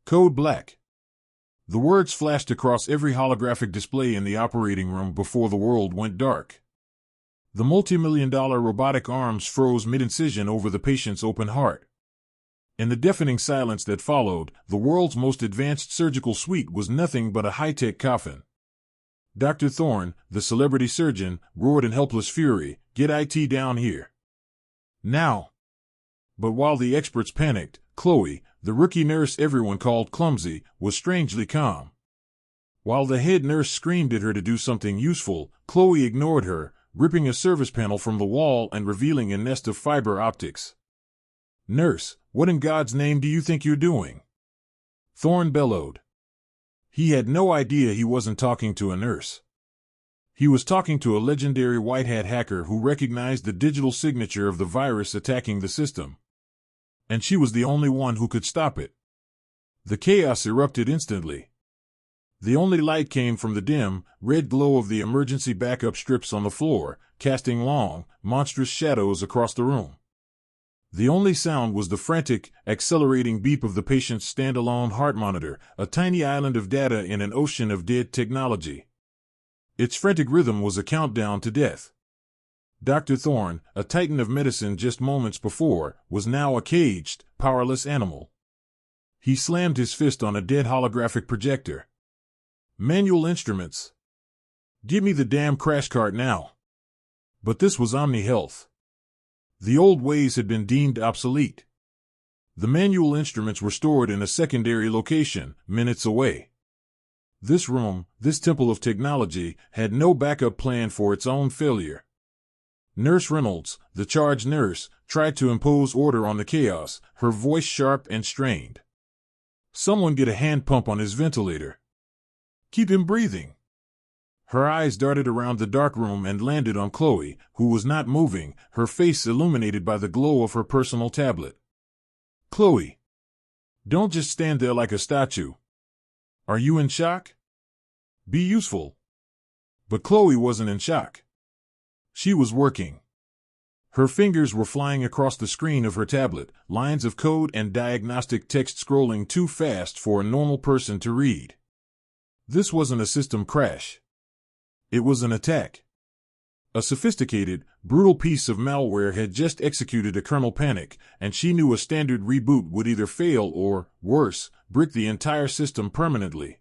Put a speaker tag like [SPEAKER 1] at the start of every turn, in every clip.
[SPEAKER 1] Code black. The words flashed across every holographic display in the operating room before the world went dark. The multi-million-dollar robotic arms froze mid-incision over the patient's open heart. In the deafening silence that followed, the world's most advanced surgical suite was nothing but a high-tech coffin. Dr. Thorne, the celebrity surgeon, roared in helpless fury, "Get IT down here. Now!" But while the experts panicked, Chloe, the rookie nurse everyone called clumsy, was strangely calm. While the head nurse screamed at her to do something useful, Chloe ignored her, ripping a service panel from the wall and revealing a nest of fiber optics. "Nurse, what in God's name do you think you're doing?" Thorne bellowed. He had no idea he wasn't talking to a nurse. He was talking to a legendary white hat hacker who recognized the digital signature of the virus attacking the system. And she was the only one who could stop it. The chaos erupted instantly. The only light came from the dim, red glow of the emergency backup strips on the floor, casting long, monstrous shadows across the room. The only sound was the frantic, accelerating beep of the patient's standalone heart monitor, a tiny island of data in an ocean of dead technology. Its frantic rhythm was a countdown to death. Dr. Thorne, a titan of medicine just moments before, was now a caged, powerless animal. He slammed his fist on a dead holographic projector. "Manual instruments. Give me the damn crash cart now." But this was OmniHealth. The old ways had been deemed obsolete. The manual instruments were stored in a secondary location, minutes away. This room, this temple of technology, had no backup plan for its own failure. Nurse Reynolds, the charge nurse, tried to impose order on the chaos, her voice sharp and strained. "Someone get a hand pump on his ventilator. Keep him breathing." Her eyes darted around the dark room and landed on Chloe, who was not moving, her face illuminated by the glow of her personal tablet. "Chloe, don't just stand there like a statue. Are you in shock? Be useful." But Chloe wasn't in shock. She was working. Her fingers were flying across the screen of her tablet, lines of code and diagnostic text scrolling too fast for a normal person to read. This wasn't a system crash. It was an attack. A sophisticated, brutal piece of malware had just executed a kernel panic, and she knew a standard reboot would either fail or, worse, brick the entire system permanently.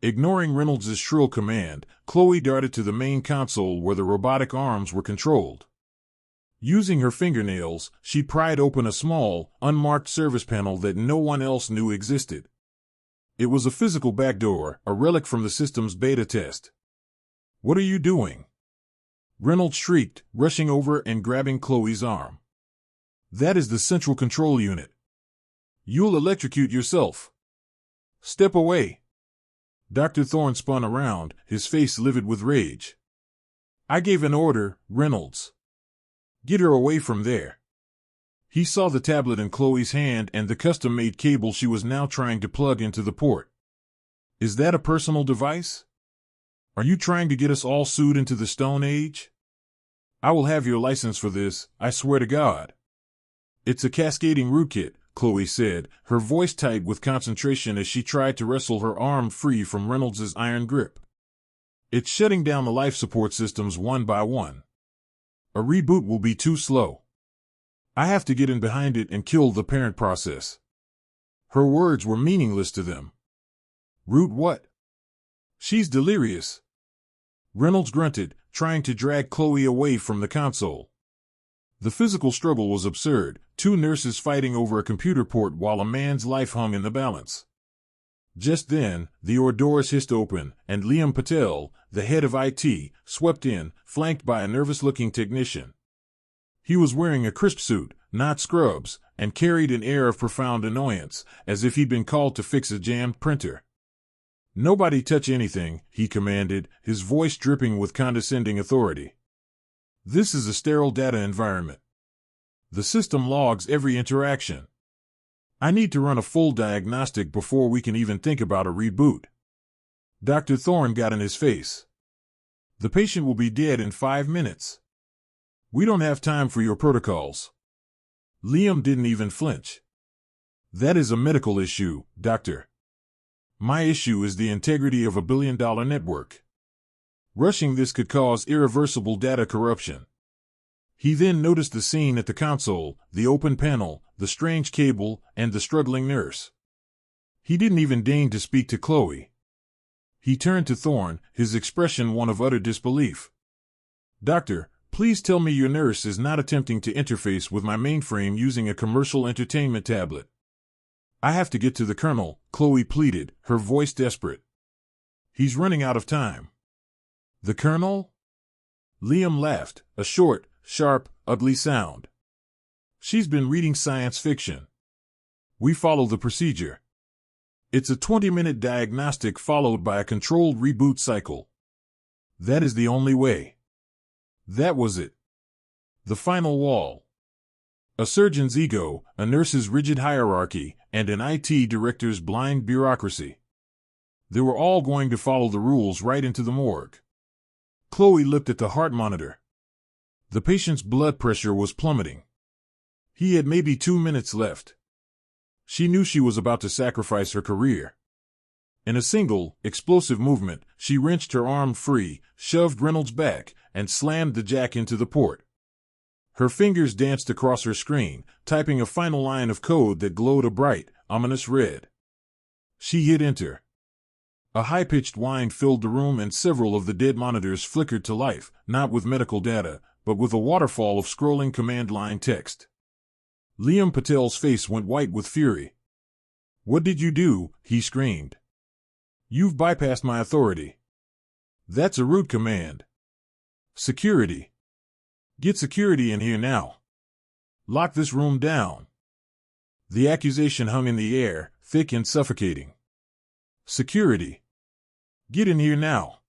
[SPEAKER 1] Ignoring Reynolds' shrill command, Chloe darted to the main console where the robotic arms were controlled. Using her fingernails, she pried open a small, unmarked service panel that no one else knew existed. It was a physical backdoor, a relic from the system's beta test. "What are you doing?" Reynolds shrieked, rushing over and grabbing Chloe's arm. "That is the central control unit. You'll electrocute yourself. Step away." Dr. Thorne spun around, his face livid with rage. "I gave an order, Reynolds. Get her away from there." He saw the tablet in Chloe's hand and the custom-made cable she was now trying to plug into the port. "Is that a personal device? Are you trying to get us all sued into the Stone Age? I will have your license for this, I swear to God." "It's a cascading rootkit," Chloe said, her voice tight with concentration as she tried to wrestle her arm free from Reynolds' iron grip. "It's shutting down the life support systems one by one. A reboot will be too slow. I have to get in behind it and kill the parent process." Her words were meaningless to them. "Root what? She's delirious." Reynolds grunted, trying to drag Chloe away from the console. The physical struggle was absurd, two nurses fighting over a computer port while a man's life hung in the balance. Just then, the doors hissed open, and Liam Patel, the head of IT, swept in, flanked by a nervous-looking technician. He was wearing a crisp suit, not scrubs, and carried an air of profound annoyance, as if he'd been called to fix a jammed printer. "Nobody touch anything," he commanded, his voice dripping with condescending authority. "This is a sterile data environment. The system logs every interaction. I need to run a full diagnostic before we can even think about a reboot." Dr. Thorne got in his face. "The patient will be dead in 5 minutes. We don't have time for your protocols." Liam didn't even flinch. That is a medical issue, doctor. My issue is the integrity of a billion-dollar network. Rushing this could cause irreversible data corruption. He then noticed the scene at the console, the open panel, the strange cable, and the struggling nurse. He didn't even deign to speak to Chloe. He turned to Thorne, his expression one of utter disbelief. Doctor, please tell me your nurse is not attempting to interface with my mainframe using a commercial entertainment tablet. I have to get to the colonel, Chloe pleaded, her voice desperate. He's running out of time. The colonel? Liam laughed, a short, sharp, ugly sound. She's been reading science fiction. We follow the procedure. It's a 20-minute diagnostic followed by a controlled reboot cycle. That is the only way. That was it. The final wall. A surgeon's ego, a nurse's rigid hierarchy, and an IT director's blind bureaucracy. They were all going to follow the rules right into the morgue. Chloe looked at the heart monitor. The patient's blood pressure was plummeting. He had maybe 2 minutes left. She knew she was about to sacrifice her career. In a single, explosive movement, she wrenched her arm free, shoved Reynolds back, and slammed the jack into the port. Her fingers danced across her screen, typing a final line of code that glowed a bright, ominous red. She hit enter. A high-pitched whine filled the room and several of the dead monitors flickered to life, not with medical data, but with a waterfall of scrolling command line text. Liam Patel's face went white with fury. What did you do? He screamed. You've bypassed my authority. That's a rude command. Security. Get security in here now. Lock this room down. The accusation hung in the air, thick and suffocating. Security. Get in here now.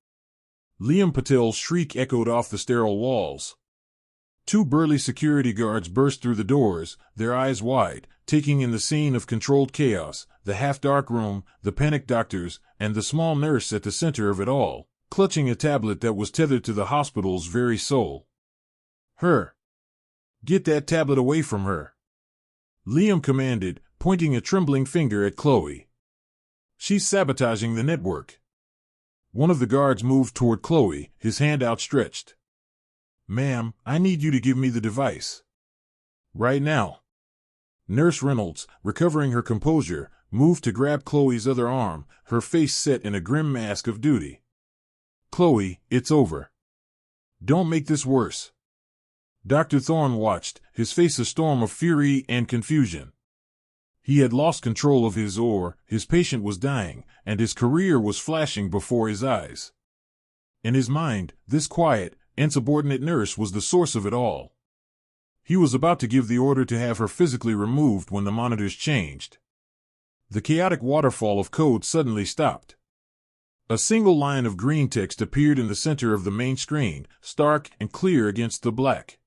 [SPEAKER 1] Liam Patel's shriek echoed off the sterile walls. 2 burly security guards burst through the doors, their eyes wide, taking in the scene of controlled chaos, the half-dark room, the panicked doctors, and the small nurse at the center of it all, clutching a tablet that was tethered to the hospital's very soul. Her. Get that tablet away from her. Liam commanded, pointing a trembling finger at Chloe. She's sabotaging the network. One of the guards moved toward Chloe, his hand outstretched. Ma'am, I need you to give me the device. Right now. Nurse Reynolds, recovering her composure, moved to grab Chloe's other arm, her face set in a grim mask of duty. Chloe, it's over. Don't make this worse. Dr. Thorne watched, his face a storm of fury and confusion. He had lost control of his oar, his patient was dying, and his career was flashing before his eyes. In his mind, this quiet, insubordinate nurse was the source of it all. He was about to give the order to have her physically removed when the monitors changed. The chaotic waterfall of code suddenly stopped. A single line of green text appeared in the center of the main screen, stark and clear against the black.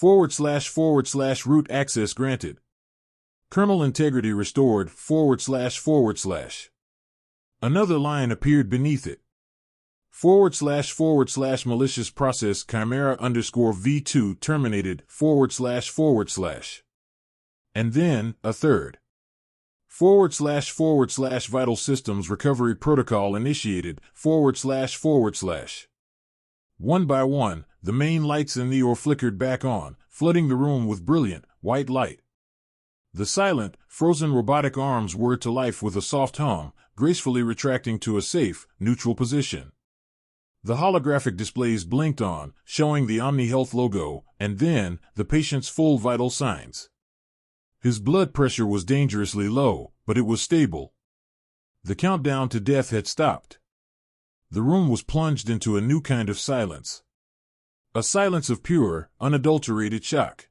[SPEAKER 1] / root access granted. Kernel integrity restored / Another line appeared beneath it. / malicious process chimera _v2 terminated / And then, a third. / vital systems recovery protocol initiated / One by one, the main lights in the oar flickered back on, flooding the room with brilliant, white light. The silent, frozen robotic arms whirred to life with a soft hum, gracefully retracting to a safe, neutral position. The holographic displays blinked on, showing the OmniHealth logo, and then, the patient's full vital signs. His blood pressure was dangerously low, but it was stable. The countdown to death had stopped. The room was plunged into a new kind of silence. A silence of pure, unadulterated shock.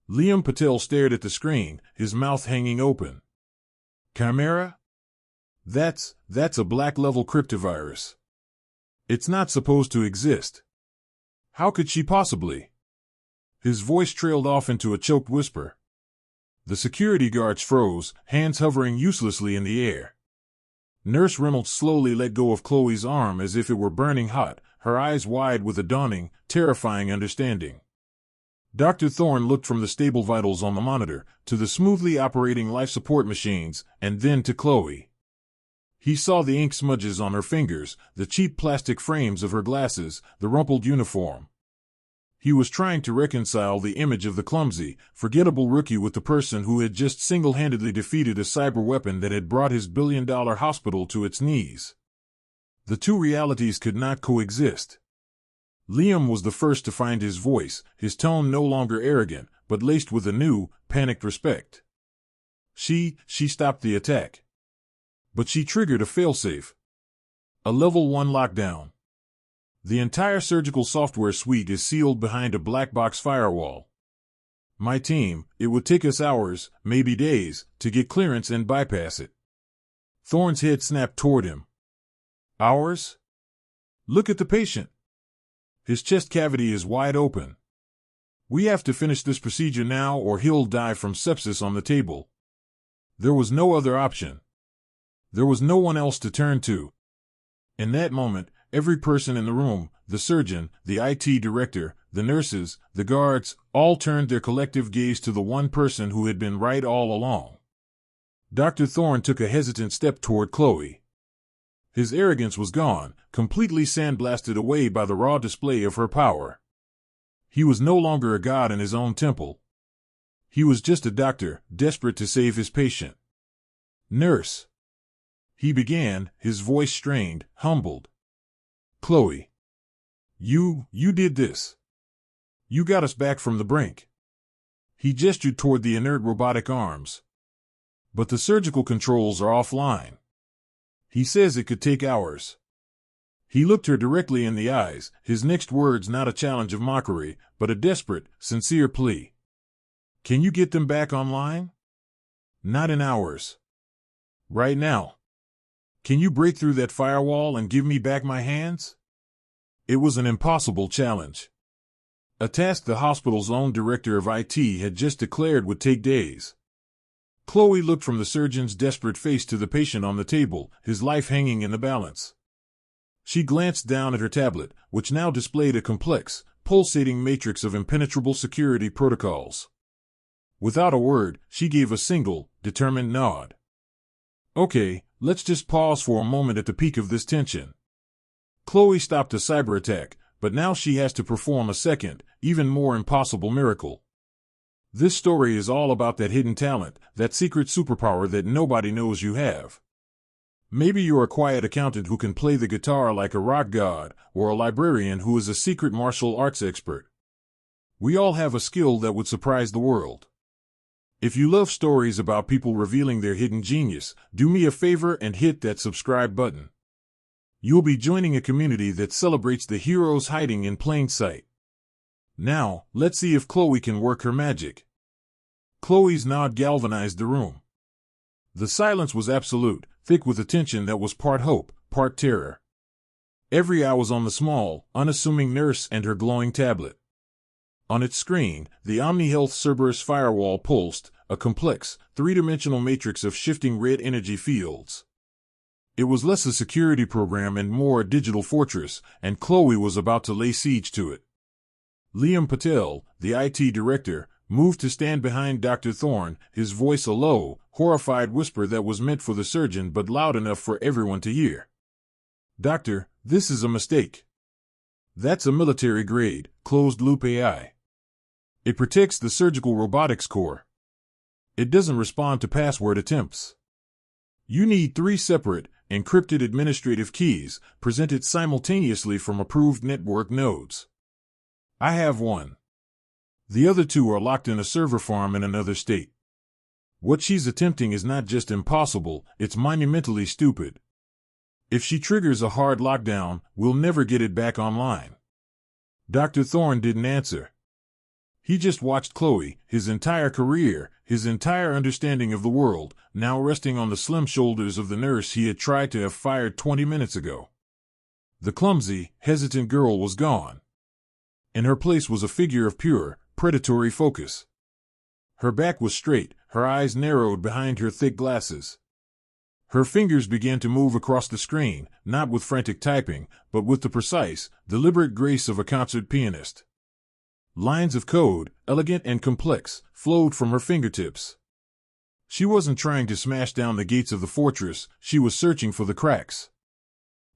[SPEAKER 1] Liam Patel stared at the screen, his mouth hanging open. Chimera? That's a black-level cryptovirus. It's not supposed to exist. How could she possibly? His voice trailed off into a choked whisper. The security guards froze, hands hovering uselessly in the air. Nurse Reynolds slowly let go of Chloe's arm as if it were burning hot, her eyes wide with a dawning, terrifying understanding. Dr. Thorne looked from the stable vitals on the monitor to the smoothly operating life support machines and then to Chloe. He saw the ink smudges on her fingers, the cheap plastic frames of her glasses, the rumpled uniform. He was trying to reconcile the image of the clumsy, forgettable rookie with the person who had just single-handedly defeated a cyber weapon that had brought his billion-dollar hospital to its knees. The two realities could not coexist. Liam was the first to find his voice, his tone no longer arrogant, but laced with a new, panicked respect. She stopped the attack. But she triggered a failsafe. A level 1 lockdown. The entire surgical software suite is sealed behind a black box firewall. My team, it would take us hours, maybe days, to get clearance and bypass it. Thorne's head snapped toward him. Hours? Look at the patient. His chest cavity is wide open. We have to finish this procedure now or he'll die from sepsis on the table. There was no other option. There was no one else to turn to. In that moment, every person in the room, the surgeon, the IT director, the nurses, the guards, all turned their collective gaze to the one person who had been right all along. Dr. Thorne took a hesitant step toward Chloe. His arrogance was gone, completely sandblasted away by the raw display of her power. He was no longer a god in his own temple. He was just a doctor, desperate to save his patient. Nurse. He began, his voice strained, humbled. Chloe. You did this. You got us back from the brink. He gestured toward the inert robotic arms. But the surgical controls are offline. He says it could take hours. He looked her directly in the eyes, his next words not a challenge of mockery, but a desperate, sincere plea. Can you get them back online? Not in hours. Right now. Can you break through that firewall and give me back my hands? It was an impossible challenge. A task the hospital's own director of IT had just declared would take days. Chloe looked from the surgeon's desperate face to the patient on the table, his life hanging in the balance. She glanced down at her tablet, which now displayed a complex, pulsating matrix of impenetrable security protocols. Without a word, she gave a single, determined nod. Okay, let's just pause for a moment at the peak of this tension. Chloe stopped a cyber attack, but now she has to perform a second, even more impossible miracle. This story is all about that hidden talent, that secret superpower that nobody knows you have. Maybe you're a quiet accountant who can play the guitar like a rock god, or a librarian who is a secret martial arts expert. We all have a skill that would surprise the world. If you love stories about people revealing their hidden genius, do me a favor and hit that subscribe button. You'll be joining a community that celebrates the heroes hiding in plain sight. Now, let's see if Chloe can work her magic. Chloe's nod galvanized the room. The silence was absolute, thick with a tension that was part hope, part terror. Every eye was on the small, unassuming nurse and her glowing tablet. On its screen, the OmniHealth Cerberus firewall pulsed, a complex, three-dimensional matrix of shifting red energy fields. It was less a security program and more a digital fortress, and Chloe was about to lay siege to it. Liam Patel, the IT director, moved to stand behind Dr. Thorne, his voice a low, horrified whisper that was meant for the surgeon but loud enough for everyone to hear. Doctor, this is a mistake. That's a military-grade, closed-loop AI. It protects the surgical robotics core. It doesn't respond to password attempts. You need 3 separate, encrypted administrative keys, presented simultaneously from approved network nodes. I have 1. The other 2 are locked in a server farm in another state. What she's attempting is not just impossible, it's monumentally stupid. If she triggers a hard lockdown, we'll never get it back online. Dr. Thorne didn't answer. He just watched Chloe, his entire career, his entire understanding of the world, now resting on the slim shoulders of the nurse he had tried to have fired 20 minutes ago. The clumsy, hesitant girl was gone. In her place was a figure of pure, predatory focus. Her back was straight, her eyes narrowed behind her thick glasses. Her fingers began to move across the screen, not with frantic typing, but with the precise, deliberate grace of a concert pianist. Lines of code, elegant and complex, flowed from her fingertips. She wasn't trying to smash down the gates of the fortress, she was searching for the cracks.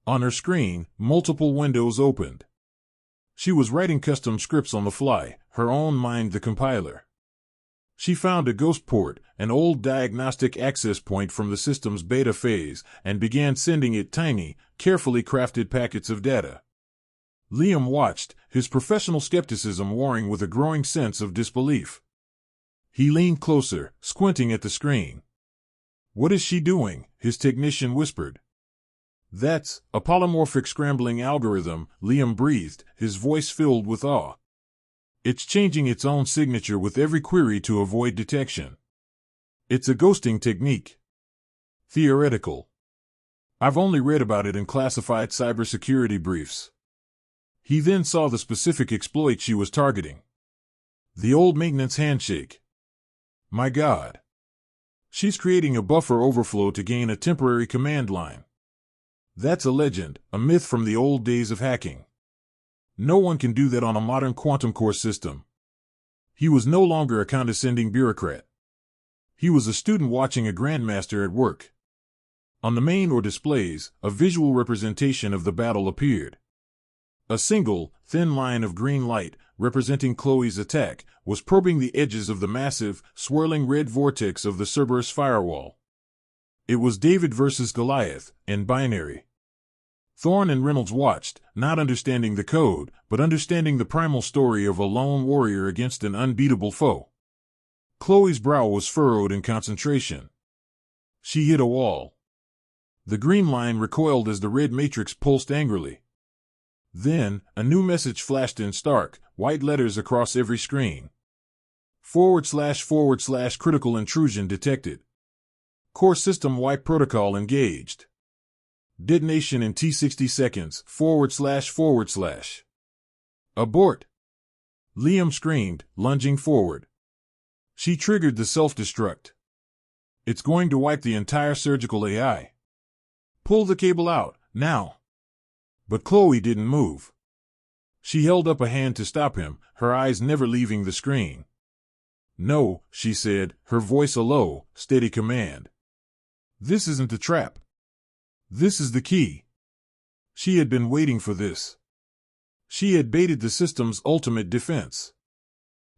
[SPEAKER 1] On her screen, multiple windows opened. She was writing custom scripts on the fly, her own mind the compiler. She found a ghost port, an old diagnostic access point from the system's beta phase, and began sending it tiny, carefully crafted packets of data. Liam watched, his professional skepticism warring with a growing sense of disbelief. He leaned closer, squinting at the screen. "What is she doing?" his technician whispered. "That's a polymorphic scrambling algorithm," Liam breathed, his voice filled with awe. "It's changing its own signature with every query to avoid detection. It's a ghosting technique. Theoretical. I've only read about it in classified cybersecurity briefs." He then saw the specific exploit she was targeting. The old maintenance handshake. My God. She's creating a buffer overflow to gain a temporary command line. That's a legend, a myth from the old days of hacking. No one can do that on a modern quantum core system. He was no longer a condescending bureaucrat. He was a student watching a grandmaster at work. On the main or displays, a visual representation of the battle appeared. A single, thin line of green light, representing Chloe's attack, was probing the edges of the massive, swirling red vortex of the Cerberus firewall. It was David versus Goliath, in binary. Thorne and Reynolds watched, not understanding the code, but understanding the primal story of a lone warrior against an unbeatable foe. Chloe's brow was furrowed in concentration. She hit a wall. The green line recoiled as the red matrix pulsed angrily. Then, a new message flashed in stark, white letters across every screen. / critical intrusion detected. Core system wipe protocol engaged. Detonation in T60 seconds, / Abort! Liam screamed, lunging forward. She triggered the self-destruct. It's going to wipe the entire surgical AI. Pull the cable out, now! But Chloe didn't move. She held up a hand to stop him, her eyes never leaving the screen. "No," she said, her voice a low, steady command. "This isn't the trap. This is the key." She had been waiting for this. She had baited the system's ultimate defense.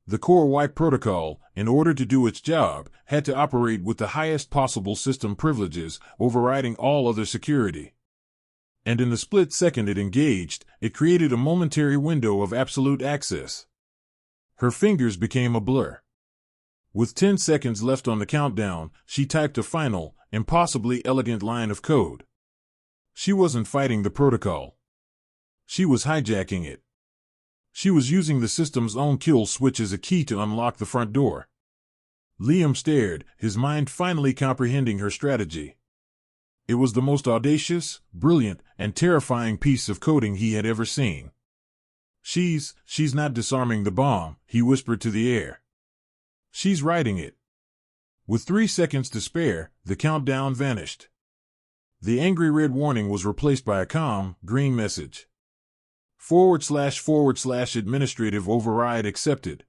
[SPEAKER 1] The core wipe protocol, in order to do its job, had to operate with the highest possible system privileges, overriding all other security. And in the split second it engaged, it created a momentary window of absolute access. Her fingers became a blur. With 10 seconds left on the countdown, she typed a final, impossibly elegant line of code. She wasn't fighting the protocol. She was hijacking it. She was using the system's own kill switch as a key to unlock the front door. Liam stared, his mind finally comprehending her strategy. It was the most audacious, brilliant, and terrifying piece of coding he had ever seen. She's not disarming the bomb," he whispered to the air. "She's writing it." With 3 seconds to spare, the countdown vanished. The angry red warning was replaced by a calm, green message. / administrative override accepted.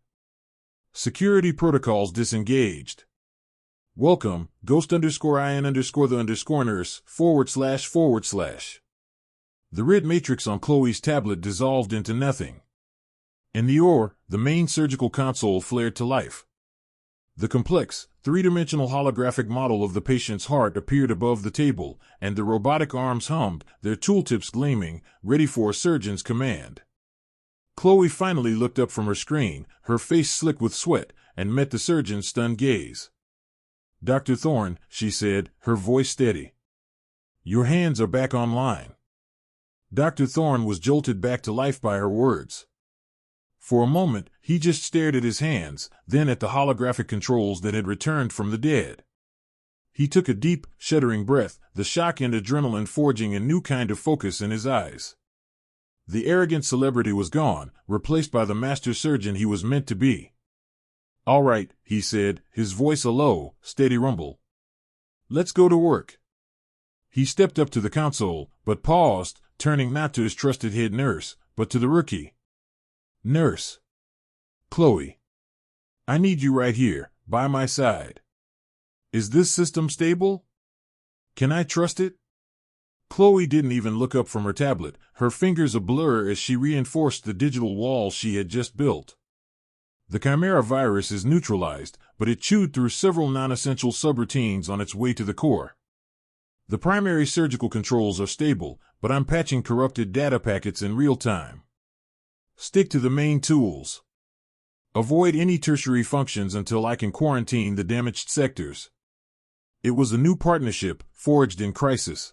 [SPEAKER 1] Security protocols disengaged. Welcome, ghost_in_the_nurse, / The red matrix on Chloe's tablet dissolved into nothing. In the OR, the main surgical console flared to life. The complex, three-dimensional holographic model of the patient's heart appeared above the table, and the robotic arms hummed, their tooltips gleaming, ready for a surgeon's command. Chloe finally looked up from her screen, her face slick with sweat, and met the surgeon's stunned gaze. "Dr. Thorne," she said, her voice steady. "Your hands are back online." Dr. Thorne was jolted back to life by her words. For a moment, he just stared at his hands, then at the holographic controls that had returned from the dead. He took a deep, shuddering breath, the shock and adrenaline forging a new kind of focus in his eyes. The arrogant celebrity was gone, replaced by the master surgeon he was meant to be. "All right," he said, his voice a low, steady rumble. "Let's go to work." He stepped up to the console, but paused, turning not to his trusted head nurse, but to the rookie. "Nurse." Chloe. I need you right here, by my side. Is this system stable? Can I trust it? Chloe didn't even look up from her tablet, her fingers a blur as she reinforced the digital wall she had just built. The Chimera virus is neutralized, but it chewed through several non-essential subroutines on its way to the core. The primary surgical controls are stable, but I'm patching corrupted data packets in real time. Stick to the main tools. Avoid any tertiary functions until I can quarantine the damaged sectors. It was a new partnership, forged in crisis.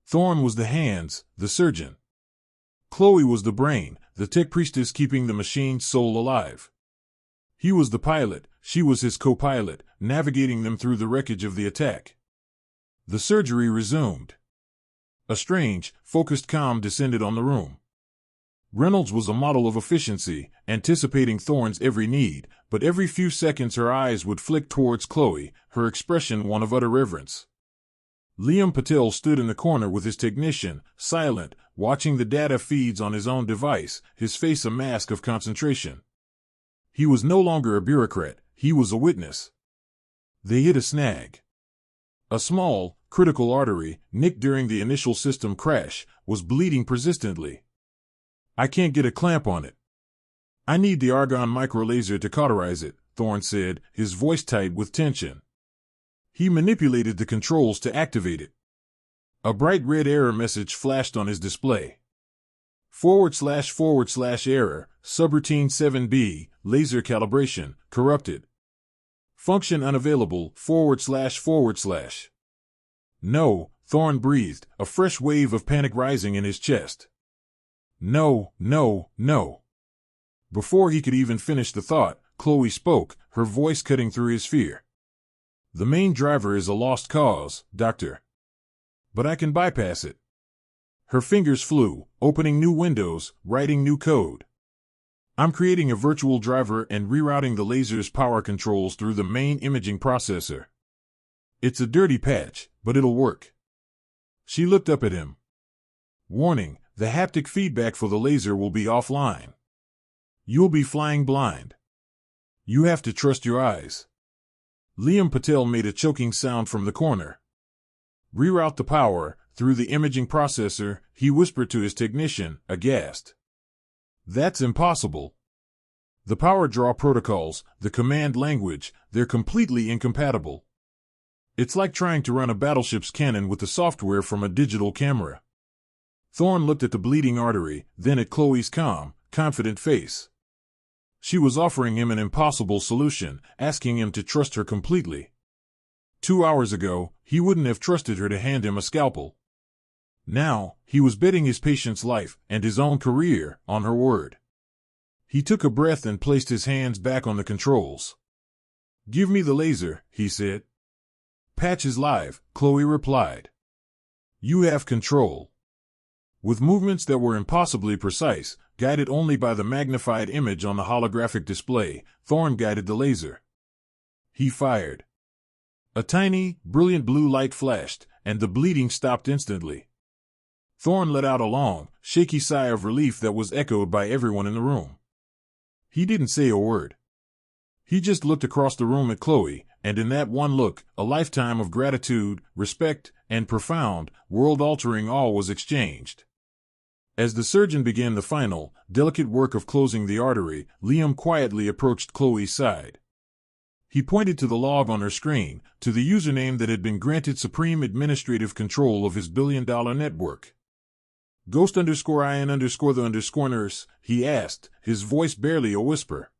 [SPEAKER 1] Thorne was the hands, the surgeon. Chloe was the brain, the tech priestess keeping the machine's soul alive. He was the pilot, she was his co-pilot, navigating them through the wreckage of the attack. The surgery resumed. A strange, focused calm descended on the room. Reynolds was a model of efficiency, anticipating Thorne's every need, but every few seconds her eyes would flick towards Chloe, her expression one of utter reverence. Liam Patel stood in the corner with his technician, silent, watching the data feeds on his own device, his face a mask of concentration. He was no longer a bureaucrat, he was a witness. They hit a snag. A small, critical artery, nicked during the initial system crash, was bleeding persistently. I can't get a clamp on it. I need the argon microlaser to cauterize it, Thorne said, his voice tight with tension. He manipulated the controls to activate it. A bright red error message flashed on his display. // error, subroutine 7B, laser calibration, corrupted. Function unavailable, // No, Thorne breathed, a fresh wave of panic rising in his chest. No, no, no. Before he could even finish the thought, Chloe spoke, her voice cutting through his fear. The main driver is a lost cause, Doctor. But I can bypass it. Her fingers flew, opening new windows, writing new code. I'm creating a virtual driver and rerouting the laser's power controls through the main imaging processor. It's a dirty patch, but it'll work. She looked up at him. Warning, the haptic feedback for the laser will be offline. You'll be flying blind. You have to trust your eyes. Liam Patel made a choking sound from the corner. Reroute the power, through the imaging processor, he whispered to his technician, aghast. That's impossible. The power draw protocols, the command language, they're completely incompatible. It's like trying to run a battleship's cannon with the software from a digital camera. Thorne looked at the bleeding artery, then at Chloe's calm, confident face. She was offering him an impossible solution, asking him to trust her completely. 2 hours ago, he wouldn't have trusted her to hand him a scalpel. Now, he was betting his patient's life, and his own career, on her word. He took a breath and placed his hands back on the controls. Give me the laser, he said. Patch is live, Chloe replied. You have control. With movements that were impossibly precise, guided only by the magnified image on the holographic display, Thorne guided the laser. He fired. A tiny, brilliant blue light flashed, and the bleeding stopped instantly. Thorne let out a long, shaky sigh of relief that was echoed by everyone in the room. He didn't say a word. He just looked across the room at Chloe, and in that one look, a lifetime of gratitude, respect, and profound, world-altering awe was exchanged. As the surgeon began the final, delicate work of closing the artery, Liam quietly approached Chloe's side. He pointed to the log on her screen, to the username that had been granted supreme administrative control of his billion-dollar network. Ghost_IN_the_nurse, he asked, his voice barely a whisper.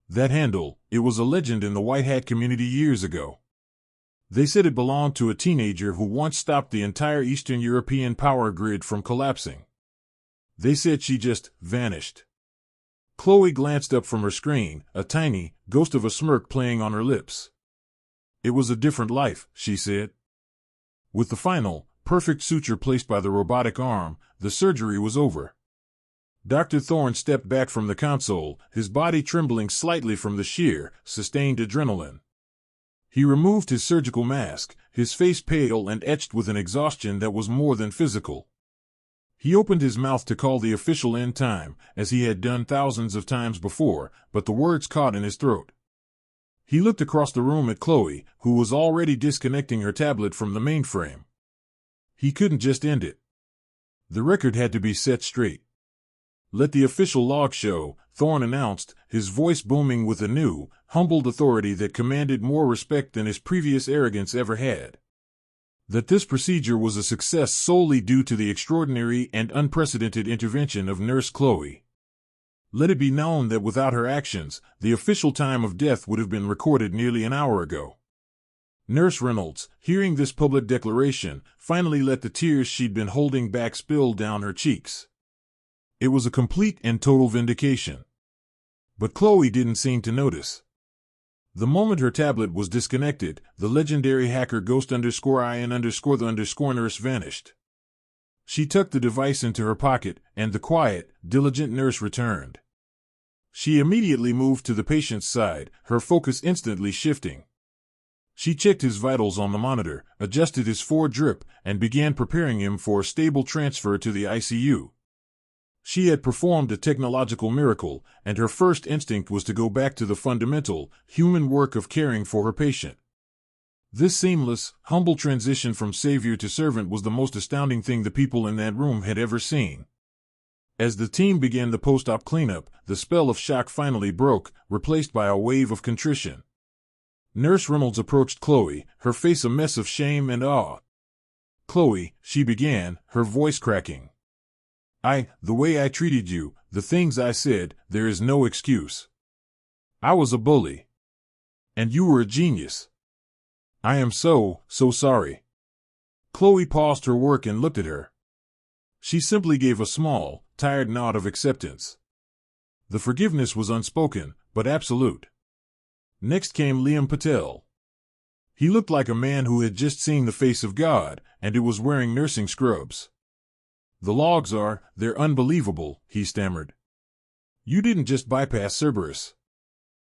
[SPEAKER 1] That handle, it was a legend in the white hat community years ago. They said it belonged to a teenager who once stopped the entire Eastern European power grid from collapsing. They said she just vanished. Chloe glanced up from her screen, a tiny, ghost of a smirk playing on her lips. It was a different life, she said. With the final, perfect suture placed by the robotic arm, the surgery was over. Dr. Thorne stepped back from the console, his body trembling slightly from the sheer, sustained adrenaline. He removed his surgical mask, his face pale and etched with an exhaustion that was more than physical. He opened his mouth to call the official end time, as he had done thousands of times before, but the words caught in his throat. He looked across the room at Chloe, who was already disconnecting her tablet from the mainframe. He couldn't just end it. The record had to be set straight. "Let the official log show," Thorne announced, his voice booming with a new, humbled authority that commanded more respect than his previous arrogance ever had. That this procedure was a success solely due to the extraordinary and unprecedented intervention of Nurse Chloe. Let it be known that without her actions, the official time of death would have been recorded nearly an hour ago. Nurse Reynolds, hearing this public declaration, finally let the tears she'd been holding back spill down her cheeks. It was a complete and total vindication. But Chloe didn't seem to notice. The moment her tablet was disconnected, the legendary hacker ghost_IN_the_nurse vanished. She tucked the device into her pocket, and the quiet, diligent nurse returned. She immediately moved to the patient's side, her focus instantly shifting. She checked his vitals on the monitor, adjusted his drip, and began preparing him for a stable transfer to the ICU. She had performed a technological miracle, and her first instinct was to go back to the fundamental, human work of caring for her patient. This seamless, humble transition from savior to servant was the most astounding thing the people in that room had ever seen. As the team began the post-op cleanup, the spell of shock finally broke, replaced by a wave of contrition. Nurse Reynolds approached Chloe, her face a mess of shame and awe. "Chloe," she began, her voice cracking. The way I treated you, the things I said, there is no excuse. I was a bully. And you were a genius. I am so sorry." Chloe paused her work and looked at her. She simply gave a small, tired nod of acceptance. The forgiveness was unspoken, but absolute. Next came Liam Patel. He looked like a man who had just seen the face of God, and who was wearing nursing scrubs. "The logs they're unbelievable," he stammered. "You didn't just bypass Cerberus.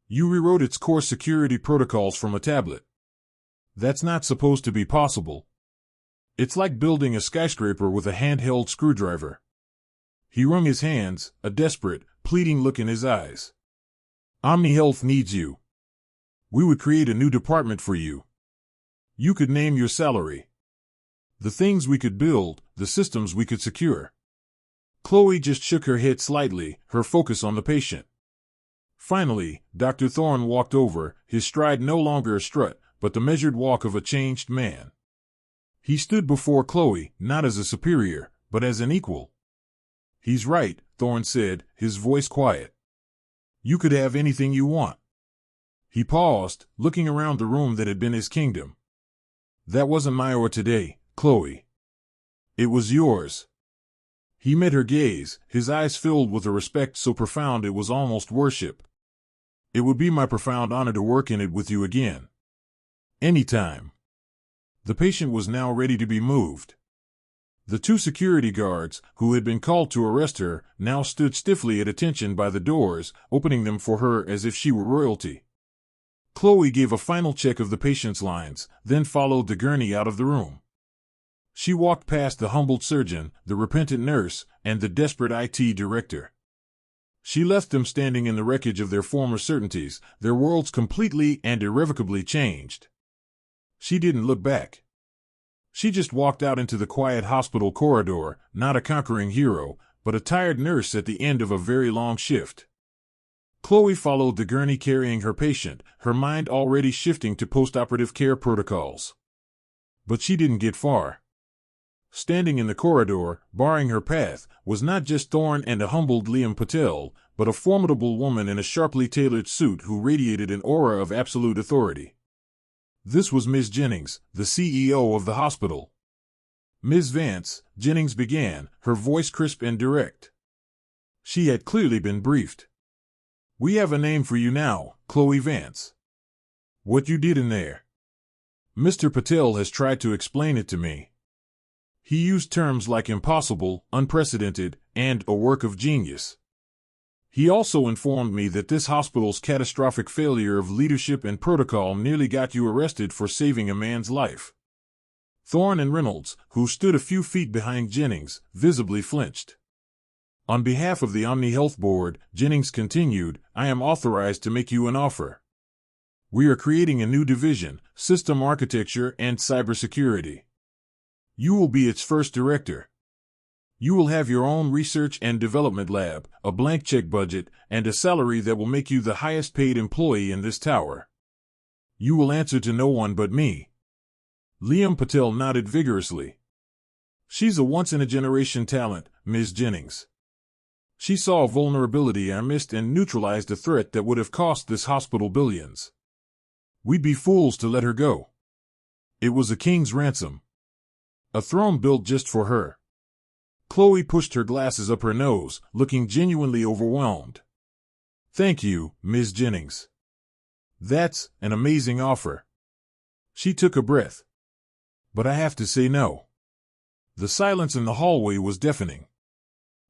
[SPEAKER 1] You rewrote its core security protocols from a tablet. That's not supposed to be possible. It's like building a skyscraper with a handheld screwdriver." He wrung his hands, a desperate, pleading look in his eyes. "OmniHealth needs you. We would create a new department for you. You could name your salary. The things we could build, the systems we could secure." Chloe just shook her head slightly, her focus on the patient. Finally, Dr. Thorne walked over, his stride no longer a strut, but the measured walk of a changed man. He stood before Chloe, not as a superior, but as an equal. "He's right," Thorne said, his voice quiet. "You could have anything you want." He paused, looking around the room that had been his kingdom. "That wasn't my or today, Chloe. It was yours." He met her gaze, his eyes filled with a respect so profound it was almost worship. "It would be my profound honor to work in it with you again. Anytime." The patient was now ready to be moved. The two security guards, who had been called to arrest her, now stood stiffly at attention by the doors, opening them for her as if she were royalty. Chloe gave a final check of the patient's lines, then followed the gurney out of the room. She walked past the humbled surgeon, the repentant nurse, and the desperate IT director. She left them standing in the wreckage of their former certainties, their worlds completely and irrevocably changed. She didn't look back. She just walked out into the quiet hospital corridor, not a conquering hero, but a tired nurse at the end of a very long shift. Chloe followed the gurney carrying her patient, her mind already shifting to post-operative care protocols. But she didn't get far. Standing in the corridor, barring her path, was not just Thorne and a humbled Liam Patel, but a formidable woman in a sharply tailored suit who radiated an aura of absolute authority. This was Ms. Jennings, the CEO of the hospital. "Ms. Vance," Jennings began, her voice crisp and direct. She had clearly been briefed. "We have a name for you now, Chloe Vance. What you did in there. Mr. Patel has tried to explain it to me. He used terms like impossible, unprecedented, and a work of genius. He also informed me that this hospital's catastrophic failure of leadership and protocol nearly got you arrested for saving a man's life. Thorne and Reynolds, who stood a few feet behind Jennings, visibly flinched. On behalf of the OmniHealth Board, Jennings continued, I am authorized to make you an offer. We are creating a new division, System Architecture and Cybersecurity. You will be its first director. You will have your own research and development lab, a blank check budget, and a salary that will make you the highest paid employee in this tower. You will answer to no one but me. Liam Patel nodded vigorously. She's a once-in-a-generation talent, Ms. Jennings. She saw a vulnerability I missed and neutralized a threat that would have cost this hospital billions. We'd be fools to let her go. It was a king's ransom. A throne built just for her. Chloe pushed her glasses up her nose, looking genuinely overwhelmed. Thank you, Ms. Jennings. That's an amazing offer. She took a breath. But I have to say no. The silence in the hallway was deafening.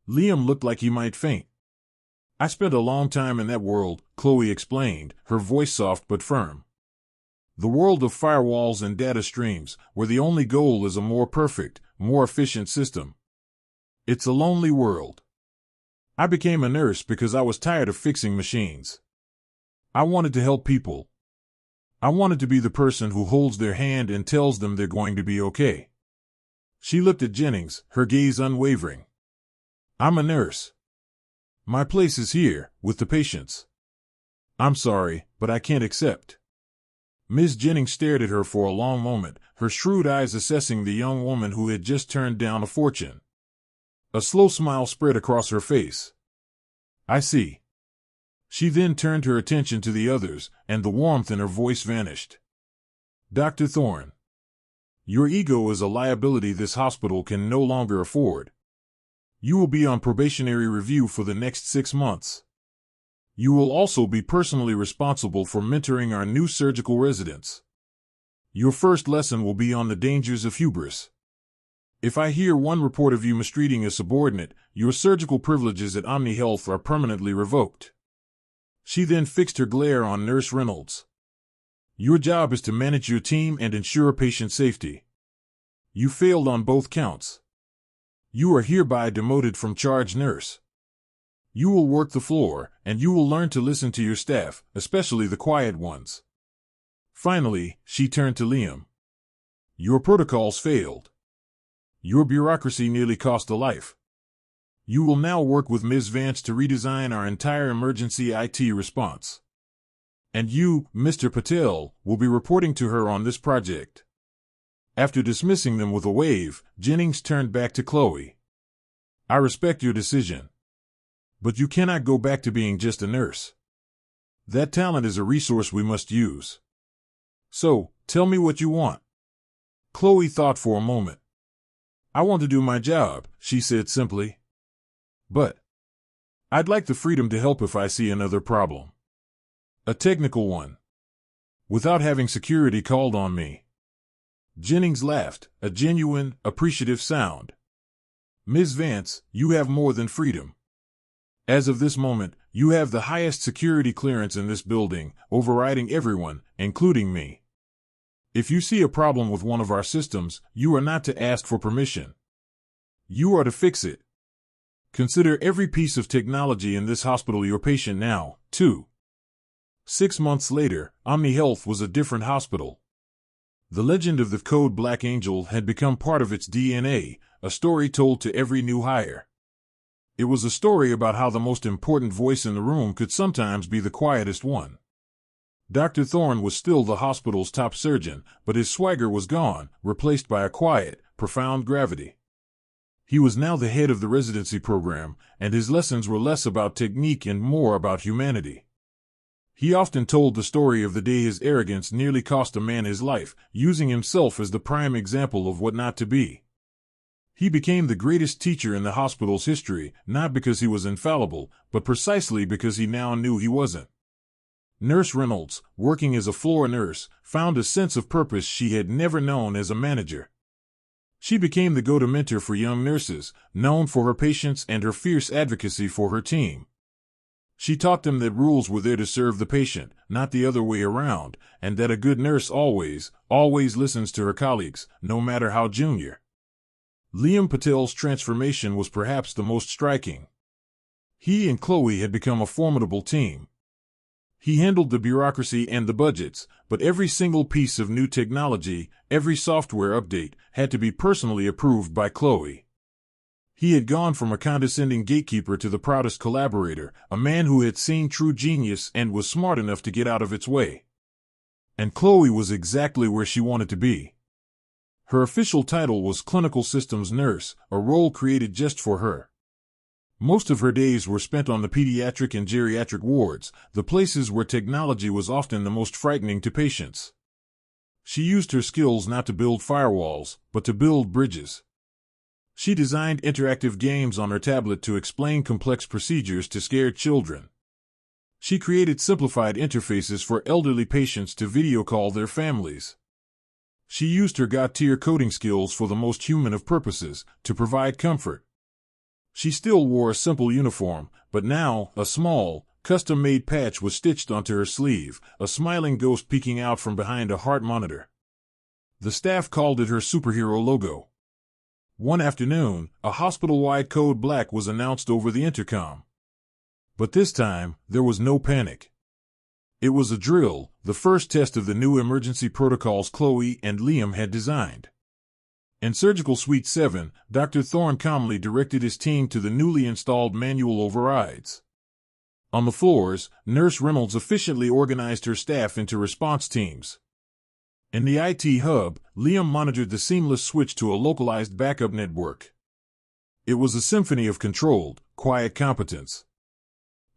[SPEAKER 1] Liam looked like he might faint. I spent a long time in that world, Chloe explained, her voice soft but firm. The world of firewalls and data streams, where the only goal is a more perfect, more efficient system. It's a lonely world. I became a nurse because I was tired of fixing machines. I wanted to help people. I wanted to be the person who holds their hand and tells them they're going to be okay. She looked at Jennings, her gaze unwavering. I'm a nurse. My place is here, with the patients. I'm sorry, but I can't accept. Ms. Jennings stared at her for a long moment, her shrewd eyes assessing the young woman who had just turned down a fortune. A slow smile spread across her face. I see. She then turned her attention to the others, and the warmth in her voice vanished. Dr. Thorne. Your ego is a liability this hospital can no longer afford. You will be on probationary review for the next 6 months. You will also be personally responsible for mentoring our new surgical residents. Your first lesson will be on the dangers of hubris. If I hear one report of you mistreating a subordinate, your surgical privileges at OmniHealth are permanently revoked. She then fixed her glare on Nurse Reynolds. Your job is to manage your team and ensure patient safety. You failed on both counts. You are hereby demoted from charge nurse. You will work the floor, and you will learn to listen to your staff, especially the quiet ones. Finally, she turned to Liam. Your protocols failed. Your bureaucracy nearly cost a life. You will now work with Ms. Vance to redesign our entire emergency IT response. And you, Mr. Patel, will be reporting to her on this project. After dismissing them with a wave, Jennings turned back to Chloe. I respect your decision. But you cannot go back to being just a nurse. That talent is a resource we must use. So, tell me what you want. Chloe thought for a moment. I want to do my job, she said simply. But I'd like the freedom to help if I see another problem. A technical one. Without having security called on me. Jennings laughed, a genuine, appreciative sound. Ms. Vance, you have more than freedom. As of this moment, you have the highest security clearance in this building, overriding everyone, including me. If you see a problem with one of our systems, you are not to ask for permission. You are to fix it. Consider every piece of technology in this hospital your patient now, too. 6 months later, OmniHealth was a different hospital. The legend of the Code Black Angel had become part of its DNA, a story told to every new hire. It was a story about how the most important voice in the room could sometimes be the quietest one. Dr. Thorne was still the hospital's top surgeon, but his swagger was gone, replaced by a quiet, profound gravity. He was now the head of the residency program, and his lessons were less about technique and more about humanity. He often told the story of the day his arrogance nearly cost a man his life, using himself as the prime example of what not to be. He became the greatest teacher in the hospital's history, not because he was infallible, but precisely because he now knew he wasn't. Nurse Reynolds, working as a floor nurse, found a sense of purpose she had never known as a manager. She became the go-to mentor for young nurses, known for her patience and her fierce advocacy for her team. She taught them that rules were there to serve the patient, not the other way around, and that a good nurse always listens to her colleagues, no matter how junior. Liam Patel's transformation was perhaps the most striking. He and Chloe had become a formidable team. He handled the bureaucracy and the budgets, but every single piece of new technology, every software update, had to be personally approved by Chloe. He had gone from a condescending gatekeeper to the proudest collaborator, a man who had seen true genius and was smart enough to get out of its way. And Chloe was exactly where she wanted to be. Her official title was Clinical Systems Nurse, a role created just for her. Most of her days were spent on the pediatric and geriatric wards, the places where technology was often the most frightening to patients. She used her skills not to build firewalls, but to build bridges. She designed interactive games on her tablet to explain complex procedures to scared children. She created simplified interfaces for elderly patients to video call their families. She used her God-tier coding skills for the most human of purposes, to provide comfort. She still wore a simple uniform, but now, a small, custom-made patch was stitched onto her sleeve, a smiling ghost peeking out from behind a heart monitor. The staff called it her superhero logo. One afternoon, a hospital-wide code black was announced over the intercom. But this time, there was no panic. It was a drill, the first test of the new emergency protocols Chloe and Liam had designed. In Surgical Suite 7, Dr. Thorne calmly directed his team to the newly installed manual overrides. On the floors, Nurse Reynolds efficiently organized her staff into response teams. In the IT hub, Liam monitored the seamless switch to a localized backup network. It was a symphony of controlled, quiet competence.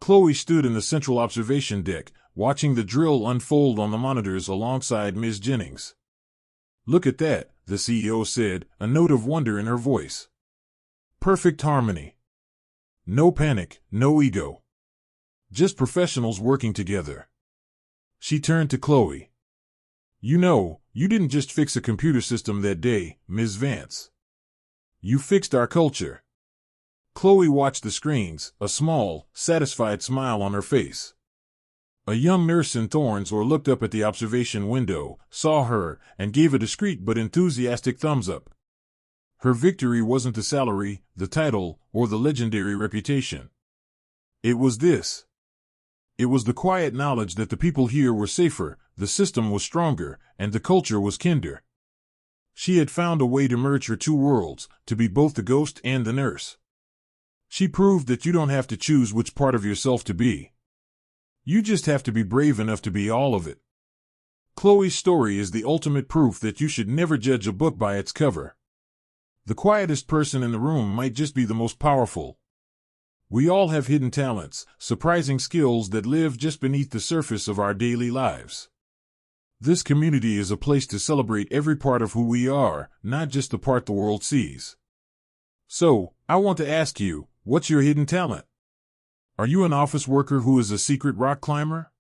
[SPEAKER 1] Chloe stood in the central observation deck, watching the drill unfold on the monitors alongside Ms. Jennings. "Look at that," the CEO said, a note of wonder in her voice. "Perfect harmony. No panic, no ego. Just professionals working together." She turned to Chloe. "You know, you didn't just fix a computer system that day, Ms. Vance. You fixed our culture." Chloe watched the screens, a small, satisfied smile on her face. A young nurse in Thorne's or looked up at the observation window, saw her, and gave a discreet but enthusiastic thumbs up. Her victory wasn't the salary, the title, or the legendary reputation. It was this. It was the quiet knowledge that the people here were safer, the system was stronger, and the culture was kinder. She had found a way to merge her two worlds, to be both the ghost and the nurse. She proved that you don't have to choose which part of yourself to be. You just have to be brave enough to be all of it. Chloe's story is the ultimate proof that you should never judge a book by its cover. The quietest person in the room might just be the most powerful. We all have hidden talents, surprising skills that live just beneath the surface of our daily lives. This community is a place to celebrate every part of who we are, not just the part the world sees. So, I want to ask you, what's your hidden talent? Are you an office worker who is a secret rock climber?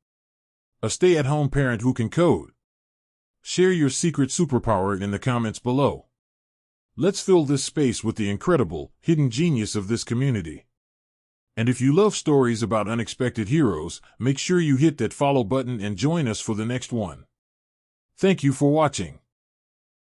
[SPEAKER 1] A stay-at-home parent who can code? Share your secret superpower in the comments below. Let's fill this space with the incredible, hidden genius of this community. And if you love stories about unexpected heroes, make sure you hit that follow button and join us for the next one. Thank you for watching.